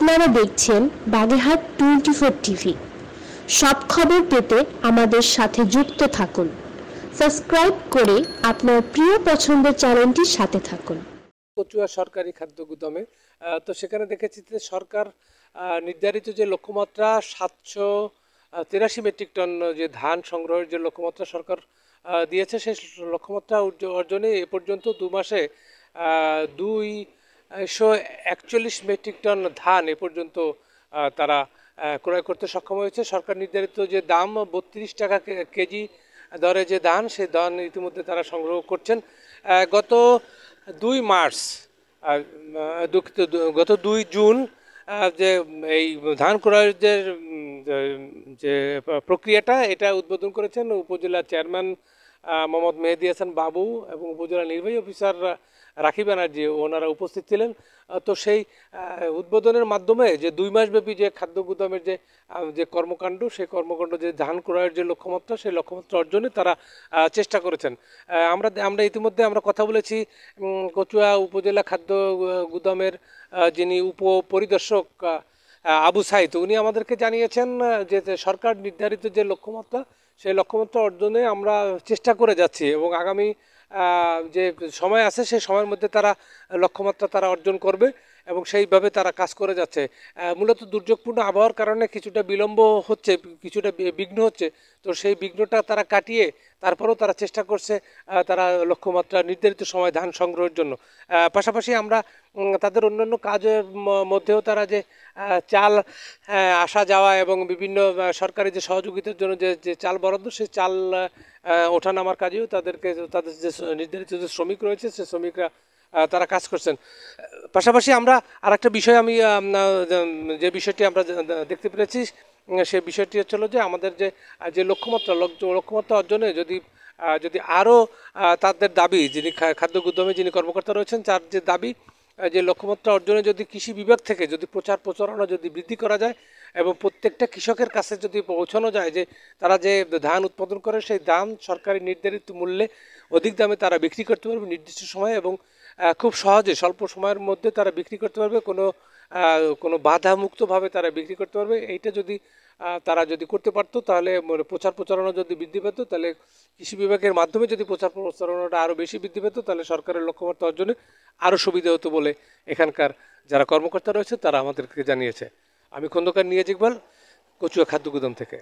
আপনারা দেখছেন বাগেরহাট 24 টিভি। সব খবর পেতে আমাদের সাথে যুক্ত থাকুন। সাবস্ক্রাইব করে আপনার প্রিয় পছন্দের চ্যানেলটির সাথে থাকুন। কচুয়া সরকারি খাদ্য গুদামে তো সেখানে দেখেছি যে সরকার নির্ধারিত যে লক্ষ্যমাত্রা 783 মেট্রিক টন যে ধান সংগ্রহের যে লক্ষ্যমাত্রা সরকার দিয়েছে, সেই লক্ষ্যমাত্রা অর্জনে এ পর্যন্ত 2 মাসে 241 মেট্রিক টন ধান এ পর্যন্ত তারা ক্রয় করতে সক্ষম হয়েছে। সরকার নির্ধারিত যে দাম 32 টাকা কেজি দরে যে ধান, সেই ধান ইতিমধ্যে তারা সংগ্রহ করছেন। গত 2 মার্চ গত 2 জুন যে এই ধান ক্রয়ের যে প্রক্রিয়াটা এটা উদ্বোধন করেছেন উপজেলা চেয়ারম্যান মোহাম্মদ মেহেদি হাসান বাবু এবং উপজেলা নির্বাহী অফিসার রাখি ব্যানার্জি, ওনারা উপস্থিত ছিলেন। তো সেই উদ্বোধনের মাধ্যমে যে 2 মাসব্যাপী যে খাদ্য গুদামের যে কর্মকাণ্ড, সেই কর্মকাণ্ড যে ধান ক্রয়ের যে লক্ষ্যমাত্রা, সেই লক্ষ্যমাত্রা অর্জনে তারা চেষ্টা করেছেন। আমরা ইতিমধ্যে আমরা কথা বলেছি কচুয়া উপজেলা খাদ্য গুদামের যিনি উপপরিদর্শক আবু সাইদ, উনি আমাদেরকে জানিয়েছেন যে সরকার নির্ধারিত যে লক্ষ্যমাত্রা, সেই লক্ষ্যমাত্রা অর্জনে আমরা চেষ্টা করে যাচ্ছি এবং আগামী যে সময় আছে সেই সময়ের মধ্যে তারা লক্ষ্যমাত্রা তারা অর্জন করবে এবং সেইভাবে তারা কাজ করে যাচ্ছে। মূলত দুর্যোগপূর্ণ আবহাওয়ার কারণে কিছুটা বিলম্ব হচ্ছে, কিছুটা বিঘ্ন হচ্ছে। তো সেই বিঘ্নটা তারা কাটিয়ে তারপরেও তারা চেষ্টা করছে তারা লক্ষ্যমাত্রা নির্ধারিত সময় ধান সংগ্রহের জন্য। পাশাপাশি আমরা তাদের অন্যান্য কাজের মধ্যেও তারা যে চাল আসা যাওয়া এবং বিভিন্ন সরকারি যে সহযোগিতার জন্য যে চাল বরাদ্দ, সেই চাল ওঠানামার কাজেও তাদের যে নির্ধারিত যে শ্রমিক রয়েছে, সে শ্রমিকরা তারা কাজ করছেন। পাশাপাশি আমরা আরেকটা বিষয় যে বিষয়টি আমরা দেখতে পেরেছি, সেই বিষয়টি হচ্ছিল যে আমাদের যে লক্ষ্যমাত্রা অর্জনে যদি আরও তাদের দাবি, যিনি খাদ্য গুদামে যিনি কর্মকর্তা রয়েছেন, তার যে দাবি যে লক্ষ্যমাত্রা অর্জনে যদি কৃষি বিভাগ থেকে যদি প্রচারণা যদি বৃদ্ধি করা যায় এবং প্রত্যেকটা কৃষকের কাছে যদি পৌঁছানো যায় যে তারা যে ধান উৎপাদন করে সেই ধান সরকারি নির্ধারিত মূল্যে অধিক দামে তারা বিক্রি করতে পারবে নির্দিষ্ট সময়ে এবং খুব সহজে স্বল্প সময়ের মধ্যে তারা বিক্রি করতে পারবে, কোনো বাধামুক্তভাবে তারা বিক্রি করতে পারবে। এইটা যদি তারা করতে পারতো, তাহলে প্রচারণা যদি বৃদ্ধি পেত, তাহলে কৃষি বিভাগের মাধ্যমে যদি প্রচারণাটা আরও বেশি বৃদ্ধি পেত, তাহলে সরকারের লক্ষ্যমাত্রা অর্জনে আরও সুবিধা হতো বলে এখানকার যারা কর্মকর্তা রয়েছে তারা আমাদেরকে জানিয়েছে। আমি খন্দকার নিয়াজ ইকবাল, কচুয়া খাদ্য গুদাম থেকে।